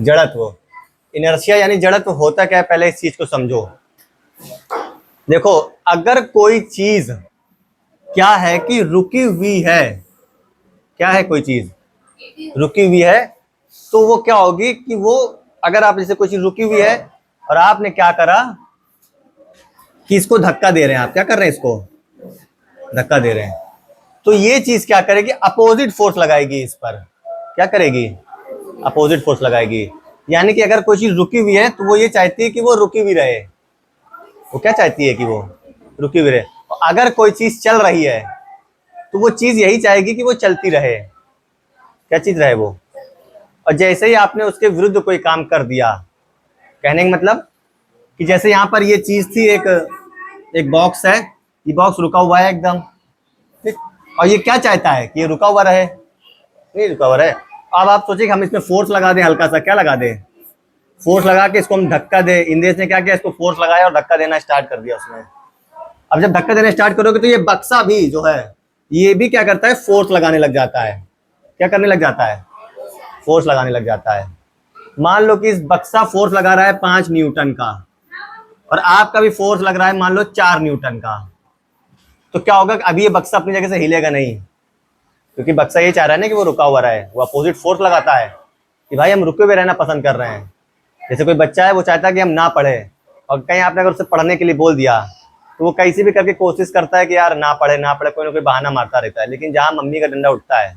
जड़त्व। इनर्शिया यानी जड़त्व होता क्या है, पहले इस चीज को समझो। देखो, अगर कोई चीज क्या है कि रुकी हुई है, क्या है कोई चीज रुकी हुई है, तो वो क्या होगी कि वो, अगर आप जैसे कोई चीज रुकी हुई है और आपने क्या करा कि इसको धक्का दे रहे हैं, आप क्या कर रहे हैं, इसको धक्का दे रहे हैं, तो ये चीज क्या करेगी, अपोजिट फोर्स लगाएगी इस पर। क्या करेगी, अपोजिट फोर्स लगाएगी। यानी कि अगर कोई चीज रुकी हुई है तो वो ये चाहती है कि वो रुकी हुई रहे, वो क्या चाहती है कि वो रुकी हुई रहे। अगर कोई चीज चल रही है तो वो चीज यही चाहेगी कि वो चलती रहे। क्या चीज रहे वो। और जैसे ही आपने उसके विरुद्ध कोई काम कर दिया, कहने का मतलब कि जैसे यहाँ पर ये चीज थी, एक बॉक्स है, ये बॉक्स रुका हुआ है एकदम, ठीक, और ये क्या चाहता है कि ये रुका हुआ रहे, नहीं रुका हुआ रहे। अब आप सोचिए कि हम इसमें फोर्स लगा दें, हल्का सा, क्या लगा दें, फोर्स लगा के इसको हम धक्का दे। इंद्रेश ने क्या किया, इसको फोर्स लगाया और धक्का देना स्टार्ट कर दिया उसने। अब जब धक्का देना स्टार्ट करोगे तो ये बक्सा भी जो है, ये भी क्या करता है, फोर्स लगाने लग जाता है। क्या करने लग जाता है, फोर्स लगाने लग जाता है। मान लो कि इस बक्सा फोर्स लगा रहा है 5 न्यूटन का, और आपका भी फोर्स लग रहा है मान लो 4 न्यूटन का, तो क्या होगा, अभी ये बक्सा अपनी जगह से हिलेगा नहीं, क्योंकि बक्सा ये चाह रहा है ना कि वो रुका हुआ रहे। वो अपोजिट फोर्स लगाता है कि भाई हम रुके हुए रहना पसंद कर रहे हैं। जैसे कोई बच्चा है, वो चाहता है कि हम ना पढ़े, और कहीं आपने अगर उसे पढ़ने के लिए बोल दिया तो वो कैसे भी करके कोशिश करता है कि यार ना पढ़े ना पढ़े, कोई ना कोई बहाना मारता रहता है। लेकिन जहाँ मम्मी का डंडा उठता है,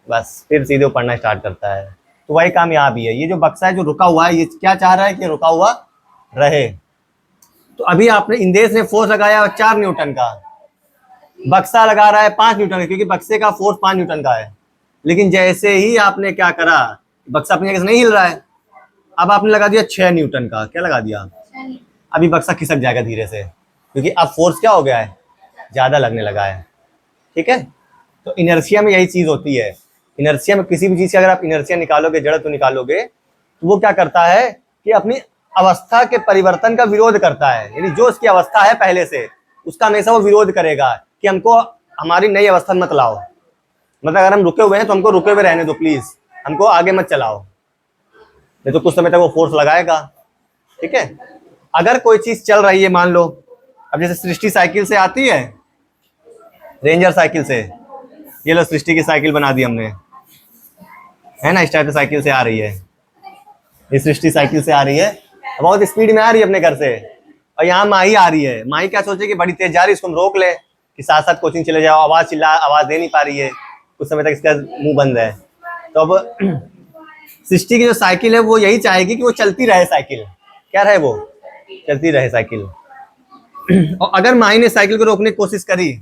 बस फिर सीधे वो पढ़ना स्टार्ट करता है। तो वही काम यहाँ भी है। ये जो बक्सा है जो रुका हुआ है, ये क्या चाह रहा है कि रुका हुआ रहे। तो अभी आपने, इंदेश ने फोर्स लगाया 4 न्यूटन का, बक्सा लगा रहा है 5 न्यूटन का, क्योंकि बक्से का फोर्स 5 न्यूटन का है। लेकिन जैसे ही आपने क्या करा, बक्सा अपनी जगह से नहीं हिल रहा है, अब आपने लगा दिया 6 न्यूटन का। क्या लगा दिया, अभी बक्सा खिसक जाएगा धीरे से, क्योंकि अब फोर्स क्या हो गया है, ज्यादा लगने लगा है। ठीक है, तो इनर्शिया में यही चीज होती है। इनर्शिया में किसी भी चीज से अगर आप इनर्शिया निकालोगे, जड़त्व निकालोगे, तो वो क्या करता है कि अपनी अवस्था के परिवर्तन का विरोध करता है। यानी जो उसकी अवस्था है पहले से, उसका हमेशा वो विरोध करेगा कि हमको हमारी नई अवस्था मत लाओ। मतलब अगर हम रुके हुए हैं तो हमको रुके हुए रहने दो प्लीज, हमको आगे मत चलाओ, नहीं तो कुछ समय तक वो फोर्स लगाएगा। ठीक है, अगर कोई चीज चल रही है, मान लो अब जैसे सृष्टि साइकिल से आती है, रेंजर साइकिल से, ये लो सृष्टि की साइकिल बना दी हमने, है ना, इस टाइप से साइकिल से आ रही है, ये सृष्टि साइकिल से आ रही है, बहुत स्पीड में आ रही है अपने घर से, और यहाँ माही आ रही है। माही क्या सोचे कि बड़ी तेज जा रही है, इसको हम रोक ले कि साथ साथ कोचिंग चले जाओ। आवाज दे नहीं पा रही है, कुछ समय तक इसका मुंह बंद है। तो अब सृष्टि की जो साइकिल है वो यही चाहेगी कि वो चलती रहे साइकिल। क्या रहे, वो चलती रहे साइकिल। और अगर माही ने साइकिल को रोकने की कोशिश करी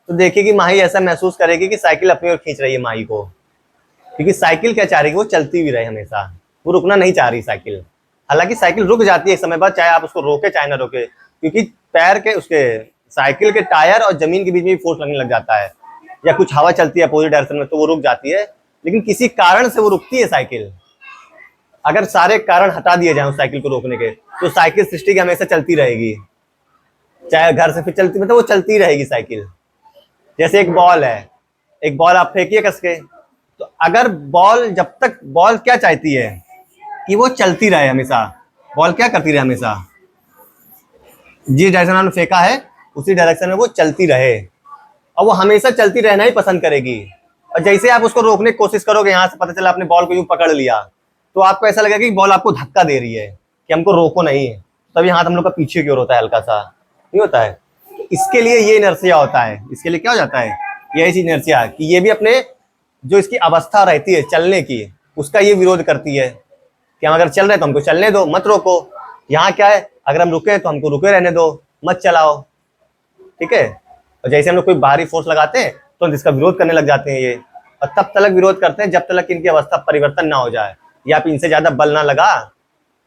तो देखिए माही ऐसा महसूस करेगी कि साइकिल अपनी ओर खींच रही है माही को, क्योंकि साइकिल क्या चाह रही है, वो चलती हुई रहे हमेशा, वो रुकना नहीं चाह रही साइकिल। हालांकि साइकिल रुक जाती है एक समय बाद, चाहे आप उसको रोके चाहे ना रोके, क्योंकि पैर के, उसके साइकिल के टायर और जमीन के बीच में भी फोर्स लगने लग जाता है, या कुछ हवा चलती है अपोजिट डायरेक्शन में तो वो रुक जाती है। लेकिन किसी कारण से वो रुकती है साइकिल। अगर सारे कारण हटा दिए जाए उस साइकिल को रोकने के, तो साइकिल सृष्टि की हमेशा चलती रहेगी, चाहे घर से फिर चलती, मतलब वो चलती रहेगी साइकिल। जैसे एक बॉल है, एक बॉल आप फेंकिए कस के, तो अगर बॉल, जब तक बॉल क्या चाहती है कि वो चलती रहे हमेशा, बॉल क्या करती रहे हमेशा, जिस डायरेक्शन में फेंका है उसी डायरेक्शन में वो चलती रहे, और वो हमेशा चलती रहना ही पसंद करेगी। और जैसे आप उसको रोकने की कोशिश करोगे, यहाँ से पता चला आपने बॉल को यूं पकड़ लिया, तो आपको ऐसा लगेगा कि बॉल आपको धक्का दे रही है कि हमको रोको नहीं। तभी हाथ हम लोग का पीछे की ओर होता है, हल्का सा नहीं होता है। इसके लिए ये इनर्शिया होता है। इसके लिए क्या हो जाता है, यही चीज इनर्शिया, कि ये भी अपने जो इसकी अवस्था रहती है चलने की, उसका ये विरोध करती है कि हम अगर चल रहे हैं तो हमको चलने दो, मत रोको। यहाँ क्या है, अगर हम रुके तो हमको रुके रहने दो, मत चलाओ। ठीक है, और जैसे हम लोग कोई बाहरी फोर्स लगाते हैं तो इसका विरोध करने लग जाते हैं ये, और तब तक विरोध करते हैं जब तक इनकी अवस्था परिवर्तन ना हो जाए, या आप इनसे ज्यादा बल ना लगा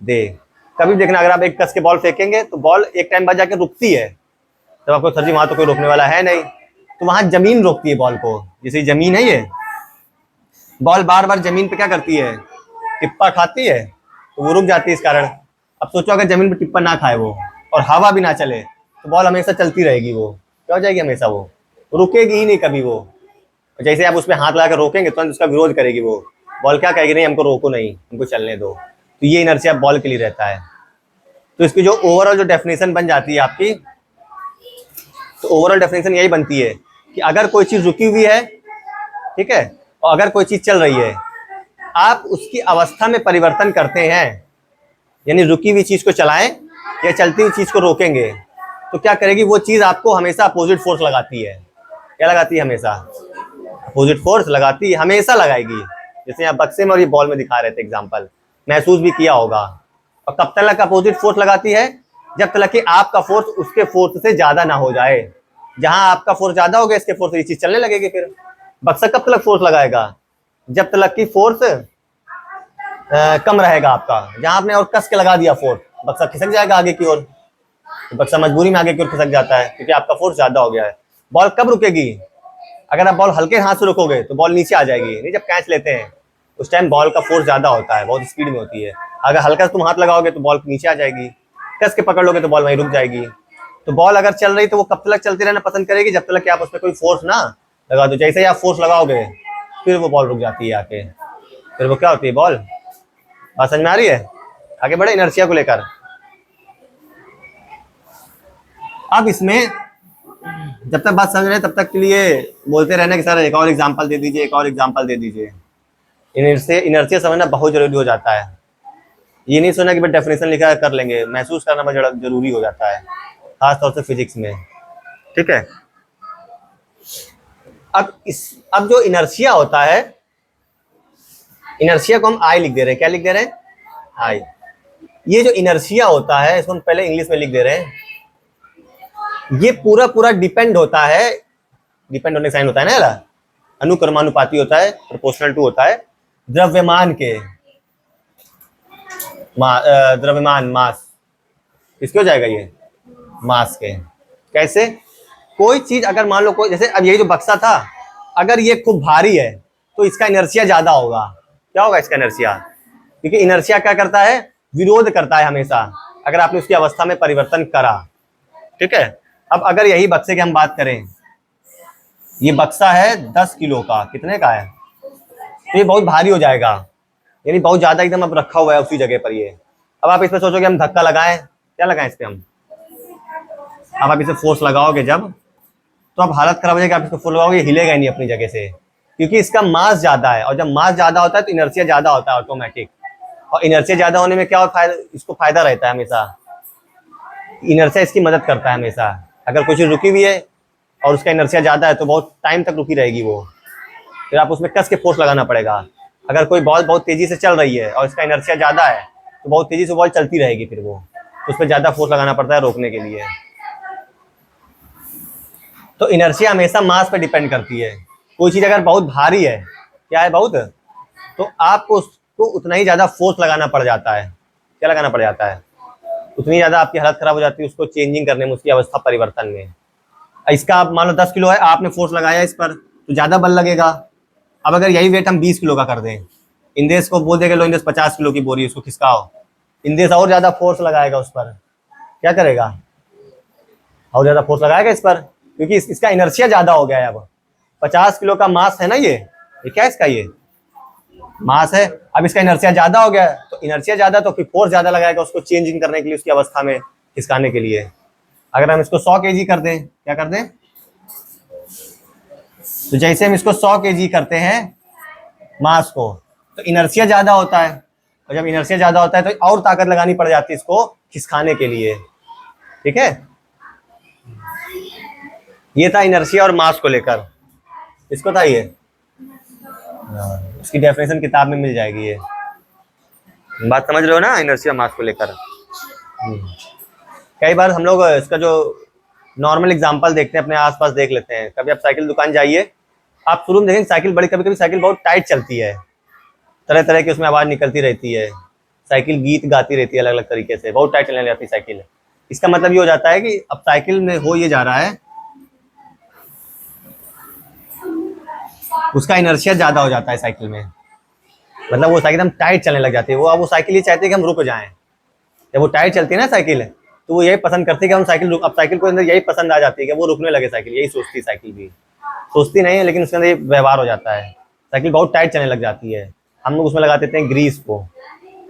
दे। कभी देखना, अगर आप एक कस के बॉल फेंकेंगे तो बॉल एक टाइम बाद जाके रुकती है, तब आपको सर जी वहां तो कोई रोकने वाला है नहीं, तो वहां जमीन रोकती है बॉल को। जैसे जमीन है, ये बॉल बार बार जमीन पे क्या करती है, टिप्पा खाती है, तो वो रुक जाती है इस कारण। अब सोचो अगर जमीन पे टिप्पा ना खाए वो, और हवा भी ना चले, तो बॉल हमेशा चलती रहेगी, वो क्या हो जाएगी, हमेशा वो रुकेगी ही नहीं कभी वो। जैसे आप उस पर हाथ लगा कर रोकेंगे तो उसका विरोध करेगी वो, बॉल क्या कहेगी, नहीं हमको रोको नहीं, हमको चलने दो। तो ये इनर्शिया बॉल के लिए रहता है। तो इसकी जो ओवरऑल जो डेफिनेशन बन जाती है आपकी, तो ओवरऑल डेफिनेशन यही बनती है कि अगर कोई चीज़ रुकी हुई है, ठीक है, और अगर कोई चीज़ चल रही है, आप उसकी अवस्था में परिवर्तन करते हैं, यानी रुकी हुई चीज़ को चलाएं या चलती हुई चीज़ को रोकेंगे, तो क्या करेगी वो चीज़, आपको हमेशा अपोजिट फोर्स लगाती है। क्या लगाती है? हमेशा अपोजिट फोर्स लगाती है, हमेशा लगाएगी। जैसे यहाँ बक्से में और ये बॉल में दिखा रहे थे एग्जाम्पल, महसूस भी किया होगा। और कब तक अपोजिट फोर्स लगाती है? जब तक कि आपका फोर्स उसके फोर्स से ज्यादा ना हो जाए। जहां आपका फोर्स ज्यादा हो गया इसके फोर्स से, ये चीज चलने लगेगी। फिर बक्सा कब तक फोर्स लगाएगा? जब तक कि फोर्स कम रहेगा आपका। जहां आपने और कस के लगा दिया फोर्स, बक्सा खिसक जाएगा आगे की ओर। तो बक्सा मजबूरी में आगे की ओर खिसक जाता है क्योंकि आपका फोर्स ज्यादा हो गया है। बॉल कब रुकेगी? अगर आप बॉल हल्के हाथ से रुकोगे तो बॉल नीचे आ जाएगी। नहीं, जब कैच लेते हैं उस टाइम बॉल का फोर्स ज्यादा होता है, बहुत स्पीड में होती है। अगर हल्का से तुम हाथ लगाओगे तो बॉल नीचे आ जाएगी, कस के पकड़ लोगे तो बॉल वहीं रुक जाएगी। तो बॉल अगर चल रही तो वो कब तक चलती रहना पसंद करेगी? जब तक कि आप उस पर कोई फोर्स ना लगा दो। जैसे ही आप फोर्स लगाओगे फिर वो बॉल रुक जाती है आके। फिर वो क्या होती है? बॉल। बात समझ में आ रही है? आगे बढ़े इनर्शिया को लेकर। अब इसमें जब तक बात समझ रहे हैं तब तक के लिए बोलते रहना कि सर एक और एग्जांपल दे दीजिए, एक और एग्जांपल दे दीजिए। इनर्शिया समझना बहुत जरूरी हो जाता है। ये नहीं सोचना कि भाई डेफिनेशन लिखा है कर लेंगे, महसूस करना बहुत जरूरी हो जाता है, खास तौर से फिजिक्स में। ठीक है, अब जो इनर्शिया होता है, इनर्शिया को हम आई लिख दे रहे हैं। क्या लिख दे रहे हैं? आई। ये जो इनर्शिया होता है इसको हम पहले इंग्लिश में लिख दे रहे हैं। ये पूरा पूरा डिपेंड होता है, डिपेंड होने का साइन होता है ना, अनुक्रमानुपाती होता है, प्रोपोर्शनल टू होता है द्रव्यमान के। द्रव्यमान मास किसके हो जाएगा? ये मास के। कैसे? कोई चीज अगर मान लो कोई, जैसे अब ये जो बक्सा था, अगर ये खूब भारी है तो इसका इनर्शिया ज्यादा होगा। क्या होगा इसका इनर्शिया? क्योंकि इनर्शिया क्या करता है? विरोध करता है हमेशा, अगर आपने उसकी अवस्था में परिवर्तन करा। ठीक है, अब अगर यही बक्से की हम बात करें, ये बक्सा है 10 किलो का, कितने का है? तो ये बहुत भारी हो जाएगा, यानी बहुत ज्यादा एकदम अब रखा हुआ है उसी जगह पर ये। अब आप इस पर सोचोगे हम धक्का लगाएं, क्या लगाएं इस पे हम? अब आप इसे फोर्स लगाओगे जब, तो अब हालत खराब हो जाएगी। आप इसको फोर्स लगाओगे, हिलेगा ही नहीं अपनी जगह से, क्योंकि इसका मास ज्यादा है। और जब मास ज्यादा होता है तो इनर्शिया ज्यादा होता है ऑटोमेटिक। और इनर्शिया ज्यादा होने में क्या फायदा? इसको फायदा रहता है हमेशा, इनर्शिया इसकी मदद करता है हमेशा। अगर कोई चीज रुकी हुई है और उसका इनर्शिया ज्यादा है तो बहुत टाइम तक रुकी रहेगी वो, फिर आप उसमें कस के फोर्स लगाना पड़ेगा। अगर कोई बॉल बहुत तेजी से चल रही है और इसका इनर्शिया ज्यादा है तो बहुत तेजी से बॉल चलती रहेगी, फिर वो तो उस पर ज्यादा फोर्स लगाना पड़ता है रोकने के लिए। तो इनर्शिया हमेशा मास पे डिपेंड करती है। कोई चीज अगर बहुत भारी है, क्या है बहुत, तो आपको उसको उतना ही ज्यादा फोर्स लगाना पड़ जाता है। क्या लगाना पड़ जाता है? उतनी ज्यादा आपकी हालत खराब हो जाती है उसको चेंजिंग करने में, उसकी अवस्था परिवर्तन में। इसका आप मान लो 10 किलो है, आपने फोर्स लगाया इस पर तो ज्यादा बल लगेगा। अब अगर यही वेट हम 20 किलो का कर दें, इंदेश को बोल देंगे लो इंदेश 50 किलो की बोरी उसको खिसकाओ, इंदेश और ज्यादा फोर्स लगाएगा उस पर। क्या करेगा? और ज्यादा फोर्स लगाएगा इस पर, क्योंकि इसका इनर्शिया ज्यादा हो गया है। अब 50 किलो का मास है ना, ये क्या है इसका? ये मास है। अब इसका इनर्शिया ज्यादा हो गया है, तो इनर्शिया ज्यादा तो फिर फोर्स ज्यादा लगाएगा उसको चेंजिंग करने के लिए, उसकी अवस्था में खिसकाने के लिए। अगर हम इसको 100 kg कर दें, क्या कर दें, तो जैसे हम इसको 100 kg करते हैं मास को, तो इनर्शिया ज्यादा होता है। और जब इनर्शिया ज्यादा होता है तो और ताकत लगानी पड़ जाती है इसको खिसकाने के लिए। ठीक है, ये था इनर्शिया और मास को लेकर। इसको था ये, इसकी डेफिनेशन किताब में मिल जाएगी। ये बात समझ रहे हो ना, इनर्शिया मास को लेकर। कई बार हम लोग इसका जो नॉर्मल एग्जांपल देखते हैं अपने आसपास देख लेते हैं। कभी आप साइकिल दुकान जाइए, आप शुरू में देखेंगे साइकिल बड़ी, कभी कभी साइकिल बहुत टाइट चलती है, तरह तरह की उसमें आवाज़ निकलती रहती है, साइकिल गीत गाती रहती है अलग अलग तरीके से, बहुत टाइट चलने लग जाती है साइकिल। इसका मतलब ये हो जाता है कि अब साइकिल में हो ये जा रहा है, उसका इनर्शिया ज़्यादा हो जाता है साइकिल में, मतलब वो साइकिल एकदम टाइट चलने लग जाती है। वो अब वो साइकिल ये चाहती है कि हम रुक जाएं। जब वो टाइट चलती है ना साइकिल, तो वो यही पसंद करती है कि हम साइकिल रुक। अब साइकिल को अंदर यही पसंद आ जाती है कि वो रुकने लगे साइकिल, यही सोचती है साइकिल भी। सोचती नहीं है लेकिन उसके अंदर ये व्यवहार हो जाता है, साइकिल बहुत टाइट चलने लग जाती है। हम लोग उसमें लगा देते हैं ग्रीस को,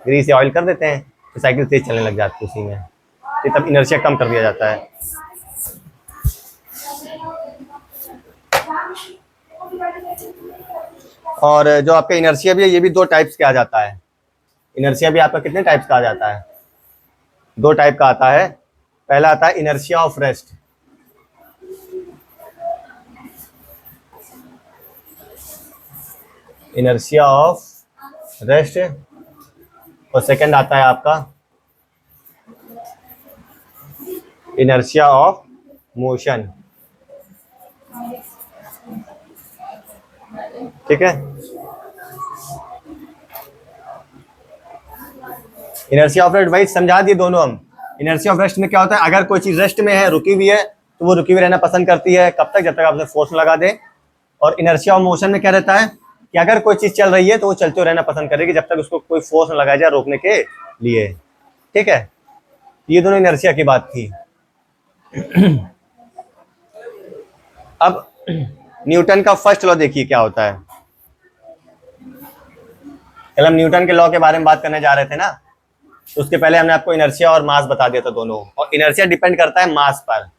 ग्रीस या ऑयल कर देते हैं तो साइकिल तेज चलने लग जाती है उसी में, तो तब इनर्शिया कम कर दिया जाता है। और जो आपका इनर्शिया भी है ये भी दो टाइप्स के आ जाता है। इनर्शिया भी आपका कितने टाइप्स का आ जाता है? दो टाइप का आता है। पहला आता है inertia of rest, inertia of rest, और सेकंड आता है आपका इनर्शिया ऑफ मोशन। ठीक है, इनर्शिया ऑफ रेस्ट वही समझा दिए दोनों हम। इनर्शिया ऑफ रेस्ट में क्या होता है, अगर कोई चीज रेस्ट में है, रुकी हुई है, तो वो रुकी हुई रहना पसंद करती है, कब तक? जब तक आप उसे फोर्स लगा दे। और इनर्शिया ऑफ मोशन में क्या रहता है कि अगर कोई चीज चल रही है तो वो चलते हुए रहना पसंद करेगी जब तक उसको कोई फोर्स न लगाया जाए रोकने के लिए। ठीक है, ये दोनों इनर्शिया की बात थी। अब न्यूटन का फर्स्ट लॉ देखिए क्या होता है। कल हम न्यूटन के लॉ के बारे में बात करने जा रहे थे ना, तो उसके पहले हमने आपको इनर्शिया और मास बता दिया था दोनों। और इनर्शिया डिपेंड करता है मास पर,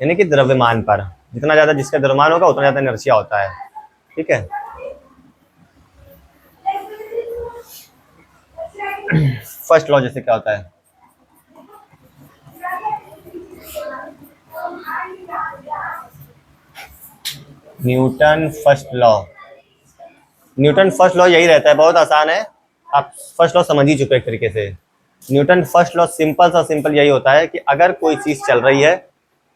यानी कि द्रव्यमान पर। जितना ज्यादा जिसका द्रव्यमान होगा उतना ज्यादा इनर्शिया होता है। ठीक है, फर्स्ट लॉ जैसे क्या होता है, Newton first law. Newton first law यही रहता है, बहुत आसान है, आप फर्स्ट लॉ समझ ही चुके एक तरीके से। न्यूटन फर्स्ट लॉ सिंपल सा सिंपल यही होता है कि अगर कोई चीज चल रही है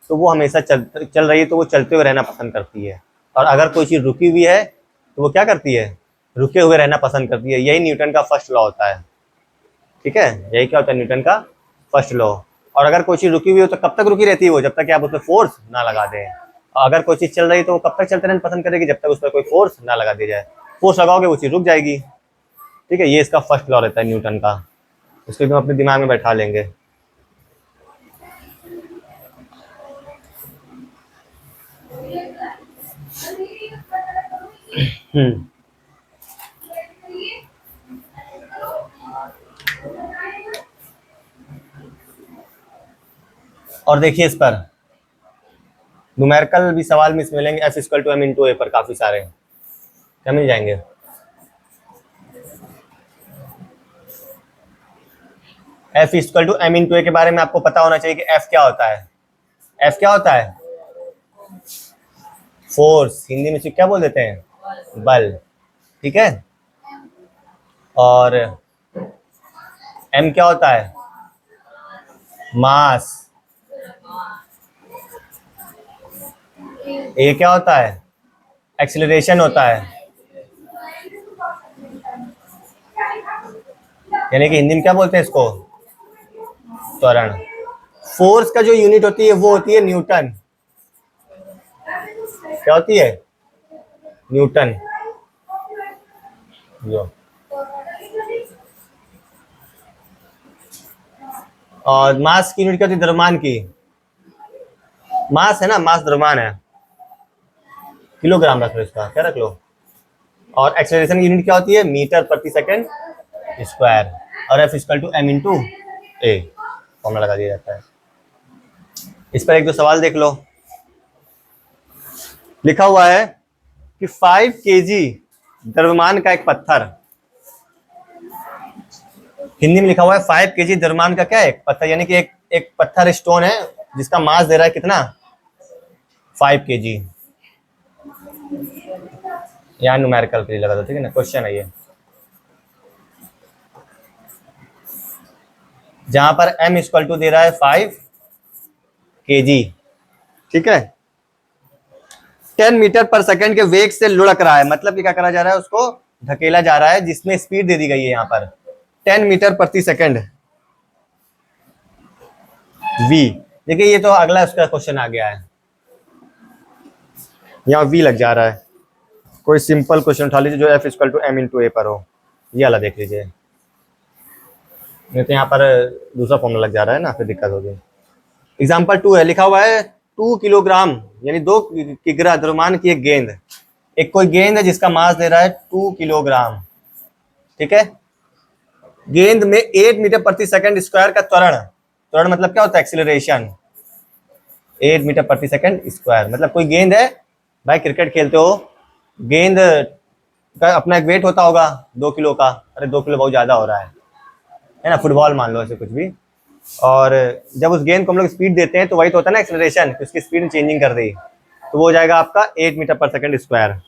तो वो हमेशा चल रही है तो वो चलते हुए रहना पसंद करती है, और अगर कोई चीज रुकी हुई है तो वो क्या करती है? रुके हुए रहना पसंद करती है। यही न्यूटन का फर्स्ट लॉ होता है। ठीक है, यही क्या होता है न्यूटन का फर्स्ट लॉ। और अगर कोई चीज रुकी हुई हो तो कब तक रुकी रहती है वो? जब तक कि आप उसमें फोर्स ना लगा दें। और अगर कोई चीज चल रही है तो वो कब तक चलते रहना पसंद करेगी? जब तक उस पर कोई फोर्स ना लगा दिया जाए। फोर्स लगाओगे वो चीज रुक जाएगी। ठीक है, ये इसका फर्स्ट लॉ रहता है न्यूटन का, उसको हम अपने दिमाग में बैठा लेंगे। और देखिए इस पर न्यूमेरिकल भी सवाल में मिलेंगे, F equal to M into a पर काफी सारे क्या मिल जाएंगे। F equal to M into a के बारे में आपको पता होना चाहिए कि एफ क्या होता है। एफ क्या होता है? फोर्स, हिंदी में क्या बोल देते हैं? बल। ठीक है, और एम क्या होता है? मास। ए क्या होता है? एक्सीलरेशन होता है, यानी कि हिंदी में क्या बोलते हैं इसको? त्वरण। फोर्स का जो यूनिट होती है वो होती है न्यूटन। क्या होती है? न्यूटन। जो और मास की यूनिट क्या होती है? द्रव्यमान की। मास है ना, मास द्रव्यमान है, किलोग्राम रख लो, इसका क्या रख लो। और एक्सेलरेशन की यूनिट क्या होती है? मीटर प्रति सेकंड स्क्वायर। और F equal to M into A formula लगा दिया जाता है। इस पर एक दो सवाल देख लो। लिखा हुआ है कि 5 केजी द्रव्यमान का एक पत्थर, हिंदी में लिखा हुआ है 5 केजी द्रव्यमान का क्या है? एक पत्थर, यानी कि एक पत्थर स्टोन है जिसका मास दे रहा है कितना? 5 केजी। यहाँ न्यूमेरिकल के लिए लगा दो, ठीक है ना, क्वेश्चन है ये। जहां पर m इक्वल टू दे रहा है 5 केजी। ठीक है, 10 मीटर पर सेकंड के वेग से लुढ़क रहा है, मतलब कि क्या करा जा रहा है? उसको धकेला जा रहा है, जिसमें स्पीड दे दी गई है यहाँ पर 10 मीटर प्रति सेकंड v। देखिए ये तो अगला उसका क्वेश्चन आ गया है, यहाँ v लग जा रहा है। कोई सिंपल क्वेश्चन उठा लीजिए जो f equal to M into a पर हो, ये वाला देख लीजिए। नहीं तो यहाँ पर दूसरा फॉर्मूला लग जा रहा है ना, फिर दिक्कत होगी। एग्जाम्पल 2 है, लिखा हुआ है 2 किलोग्राम यानी 2 किग्रा द्रव्यमान की एक गेंद। एक कोई गेंद है जिसका मास दे रहा है 2 किलोग्राम। ठीक है। गेंद में 8 मीटर प्रति सेकंड स्क्वायर का त्वरण, त्वरण मतलब क्या होता है, एक्सीलरेशन। 8 मीटर प्रति सेकंड स्क्वायर मतलब कोई गेंद है, भाई क्रिकेट खेलते हो, गेंद का अपना एक वेट होता होगा 2 किलो का, अरे 2 किलो बहुत ज्यादा हो रहा है ना, फुटबॉल मान लो ऐसे कुछ भी, और जब उस गेंद को हम लोग स्पीड देते हैं तो वही तो होता है ना एक्सीलरेशन, उसकी स्पीड चेंजिंग कर दी, तो वो हो जाएगा आपका 8 मीटर पर सेकंड स्क्वायर।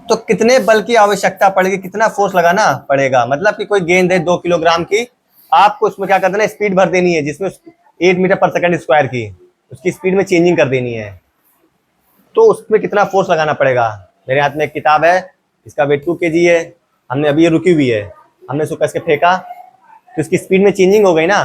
तो कितने बल की आवश्यकता पड़ेगी, कितना फोर्स लगाना पड़ेगा, मतलब कि कोई गेंद है 2 किलोग्राम की, आपको उसमें क्या कर देना, स्पीड भर देनी है जिसमें 8 मीटर पर सेकंड स्क्वायर की, उसकी स्पीड में चेंजिंग कर देनी है, तो उसमें कितना फोर्स लगाना पड़ेगा। मेरे हाथ में एक किताब है, इसका वेट 2 kg है, हमने अभी ये रुकी हुई है, हमने इसको कस के फेंका तो इसकी स्पीड में चेंजिंग हो गई ना,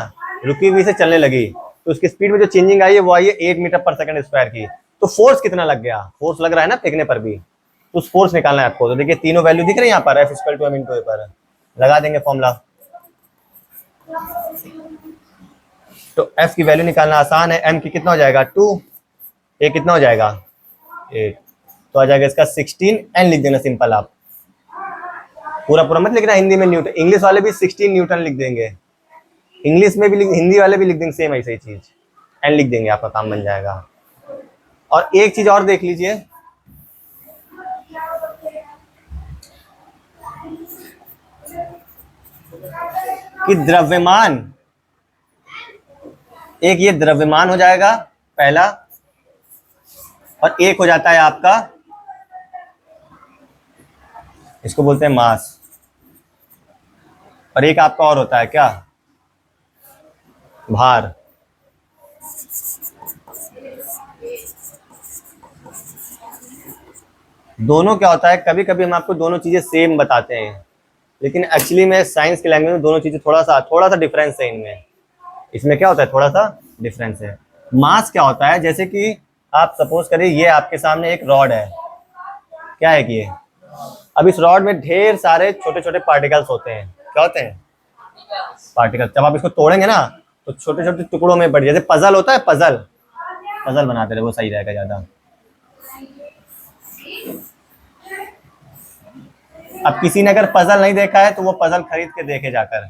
रुकी हुई से चलने लगी, तो उसकी स्पीड में जो चेंजिंग आई है वो आई है 8 मीटर पर सेकंड स्क्वायर की। तो फोर्स कितना लग गया, फोर्स लग रहा है ना फेंकने पर भी, तो उस फोर्स निकालना है आपको। तो देखिए तीनों वैल्यू दिख रही है यहाँ पर, F = m × a पर लगा देंगे फॉर्मूला। तो F की वैल्यू निकालना आसान है, M की कितना हो जाएगा 2, A कितना हो जाएगा 8, तो आ जाएगा इसका 16, N लिख देना सिंपल, आप पूरा पूरा मत लिखना हिंदी में न्यूटन, इंग्लिश वाले भी 16 न्यूटन लिख देंगे, इंग्लिश में भी हिंदी वाले भी लिख देंगे सेम ऐसी चीज, N लिख देंगे, आपका काम बन जाएगा। और एक चीज और देख लीजिए, कि द्रव्यमान, एक ये द्रव्यमान हो जाएगा पहला, और एक हो जाता है आपका, इसको बोलते हैं मास, और एक आपका और होता है क्या, भार। दोनों क्या होता है, कभी कभी हम आपको दोनों चीजें सेम बताते हैं, लेकिन एक्चुअली में साइंस की लैंग्वेज में दोनों चीजें थोड़ा सा डिफरेंस है इनमें, इसमें क्या होता है थोड़ा सा डिफरेंस है। मास क्या होता है, जैसे कि आप सपोज करिए ये आपके सामने एक रॉड है, क्या है कि ये, अब इस रॉड में ढेर सारे छोटे छोटे पार्टिकल्स होते हैं, क्या होते हैं, पार्टिकल्स। जब आप इसको तोड़ेंगे ना तो छोटे छोटे टुकड़ों में बढ़, जैसे पजल होता है, पजल पजल बनाते रहे वो सही रहेगा ज्यादा। अब किसी ने अगर पजल नहीं देखा है तो वो पजल खरीद के देखे जाकर,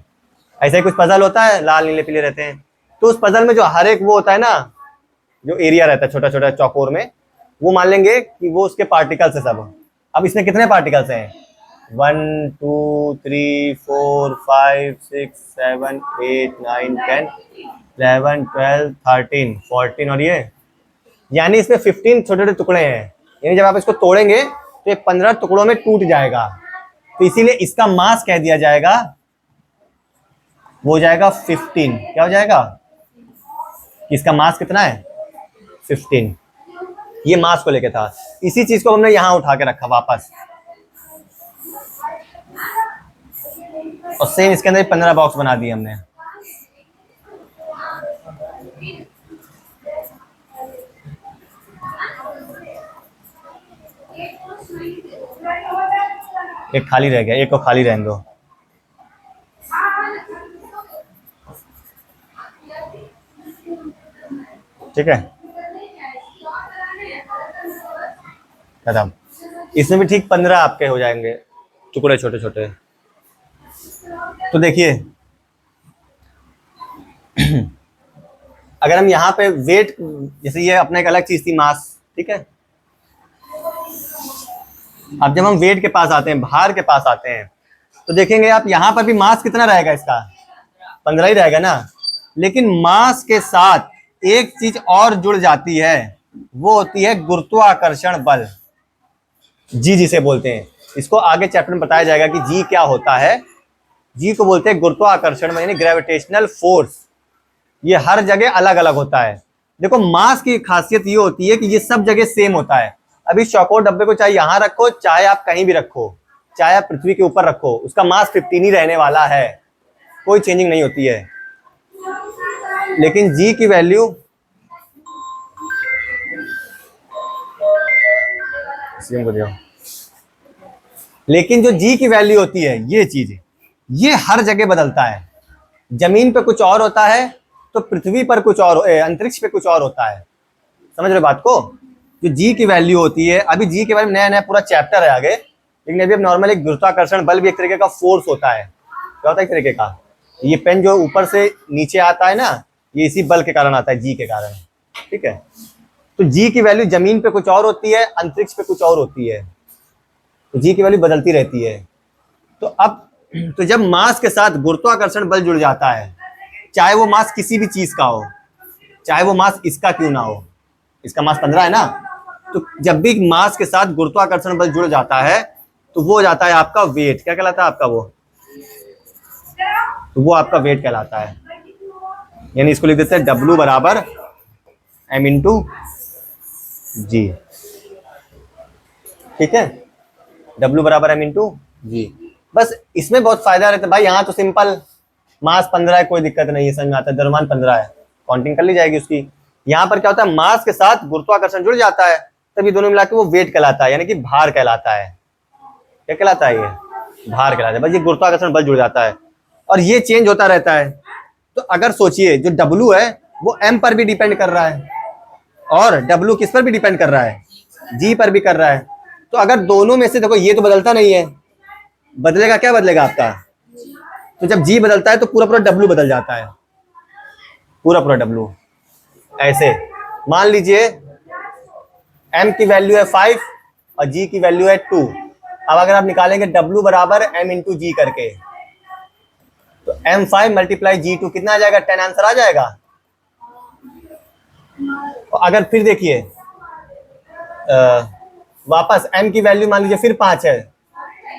ऐसे ही कुछ पजल होता है लाल नीले पीले रहते हैं, तो उस पजल में जो हर एक वो होता है ना, जो एरिया रहता है छोटा छोटा चौकोर में, वो मान लेंगे कि वो उसके पार्टिकल्स है सब। अब इसमें कितने पार्टिकल्स हैं, 1 2 3 4 5 6 7 8 9 10 11 12 13 14 और ये, यानी इसमें 15 छोटे छोटे टुकड़े हैं, यानी जब आप इसको तोड़ेंगे तो ये 15 टुकड़ों में टूट जाएगा, तो इसीलिए इसका मास कह दिया जाएगा, वो हो जाएगा 15, क्या हो जाएगा, इसका मास कितना है 15, ये मास को लेके था। इसी चीज को हमने यहां उठा के रखा वापस, और सेम इसके अंदर 15 बॉक्स बना दिए हमने। एक खाली रह गया, एक को खाली रहने दो। ठीक है, खत्म। इसमें भी ठीक 15 आपके हो जाएंगे टुकड़े छोटे छोटे। तो देखिए अगर हम यहाँ पे वेट, जैसे ये अपना एक अलग चीज थी मास, ठीक है, अब जब हम वेट के पास आते हैं, भार के पास आते हैं, तो देखेंगे आप यहाँ पर भी मास कितना रहेगा, इसका 15 ही रहेगा ना, लेकिन मास के साथ एक चीज और जुड़ जाती है, वो होती है गुरुत्वाकर्षण बल, जी जिसे बोलते हैं। इसको आगे चैप्टर में बताया जाएगा कि जी क्या होता है। जी को बोलते हैं गुरुत्वाकर्षण, यानी ग्रेविटेशनल फोर्स। ये हर जगह अलग अलग होता है। देखो मास की खासियत ये होती है कि ये सब जगह सेम होता है। अभी चौकोर डब्बे को चाहे यहां रखो, चाहे आप कहीं भी रखो, चाहे आप पृथ्वी के ऊपर रखो, उसका मास 15 ही रहने वाला है, कोई चेंजिंग नहीं होती है। लेकिन जी की वैल्यू, लेकिन जो जी की वैल्यू होती है, ये चीज ये हर जगह बदलता है। जमीन पे कुछ और होता है तो पृथ्वी पर कुछ और, अंतरिक्ष पे कुछ और होता है। समझ रहे बात को? जो जी की वैल्यू होती है, अभी जी के बारे में नया नया पूरा चैप्टर है आगे, लेकिन अभी अब नॉर्मल एक गुरुत्वाकर्षण बल भी एक तरीके का फोर्स होता है। क्या होता है एक तरीके का? ये पेन जो ऊपर से नीचे आता है ना, ये इसी बल के कारण आता है, जी के कारण। ठीक है, तो जी की वैल्यू जमीन पे कुछ और होती है, अंतरिक्ष पे कुछ और होती है, तो जी की वैल्यू बदलती रहती है। तो अब तो जब मास के साथ गुरुत्वाकर्षण बल जुड़ जाता है, चाहे वो मास किसी भी चीज का हो, चाहे वो मास इसका क्यों ना हो, इसका मास 15 है ना, तो जब भी मास के साथ गुरुत्वाकर्षण बल जुड़ जाता है तो वो हो जाता है आपका वेट। क्या कहलाता है आपका वो? तो वो आपका वेट कहलाता है। यानी इसको लिख देते हैं W बराबर m इंटू जी। ठीक है, W बराबर m इंटू जी। बस इसमें बहुत फायदा रहता है भाई। यहाँ तो सिंपल मास 15 है, कोई दिक्कत नहीं है, समझ में आता है, द्रव्यमान 15 है, काउंटिंग कर ली जाएगी उसकी। यहाँ पर क्या होता है, मास के साथ गुरुत्वाकर्षण जुड़ जाता है, तभी दोनों मिला के वो वेट कहलाता है, यानी कि भार कहलाता है। क्या कहलाता है? ये भार कहलाता है। बस ये गुरुत्वाकर्षण बल जुड़ जाता है और ये चेंज होता रहता है। तो अगर सोचिए जो W है वो M पर भी डिपेंड कर रहा है और W किस पर भी डिपेंड कर रहा है, G पर भी कर रहा है। तो अगर दोनों में से देखो, ये तो बदलता नहीं है, बदलेगा क्या? बदलेगा आपका, तो जब G बदलता है तो पूरा पूरा W बदल जाता है, पूरा पूरा W। ऐसे मान लीजिए M की वैल्यू है 5 और G की वैल्यू है 2। अब अगर आप निकालेंगे W बराबर M इंटू जी करके, तो M5 मल्टीप्लाई G2 कितना आ जाएगा? 10 आंसर आ जाएगा। और अगर फिर देखिए वापस M की वैल्यू मान लीजिए फिर 5 है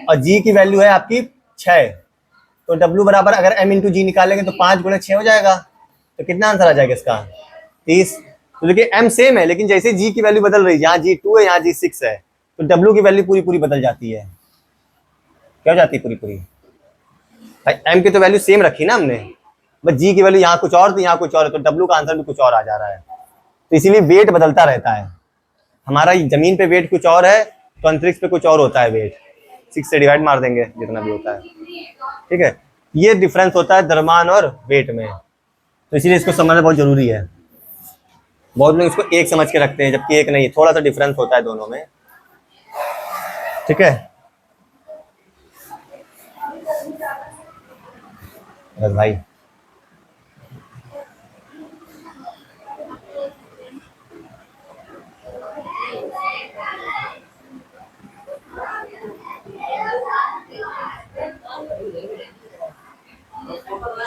और G की वैल्यू है आपकी 6, तो W बराबर अगर M इंटू जी निकालेंगे तो 5 गुणे 6 हो जाएगा। तो कितना आंसर आ जाएगा इसका? 30। तो देखिए M सेम है, लेकिन जैसे G की वैल्यू बदल रही है, यहाँ G2 है, यहाँ G6 है, तो W की वैल्यू पूरी पूरी बदल जाती है। क्या हो जाती है? पूरी पूरी। भाई M की तो वैल्यू सेम रखी ना हमने, बस G की वैल्यू यहाँ कुछ और, तो यहाँ कुछ और है, तो W का आंसर भी कुछ और आ जा रहा है। तो इसीलिए वेट बदलता रहता है। हमारा जमीन पे वेट कुछ और है, तो अंतरिक्ष पे कुछ और होता है वेट। 6 से डिवाइड मार देंगे जितना भी होता है। ठीक है, ये डिफरेंस होता है द्रव्यमान और वेट में, तो इसीलिए इसको समझना बहुत जरूरी है। बहुत लोग इसको एक समझ के रखते हैं, जबकि एक नहीं, थोड़ा सा डिफरेंस होता है दोनों में। ठीक है बस भाई।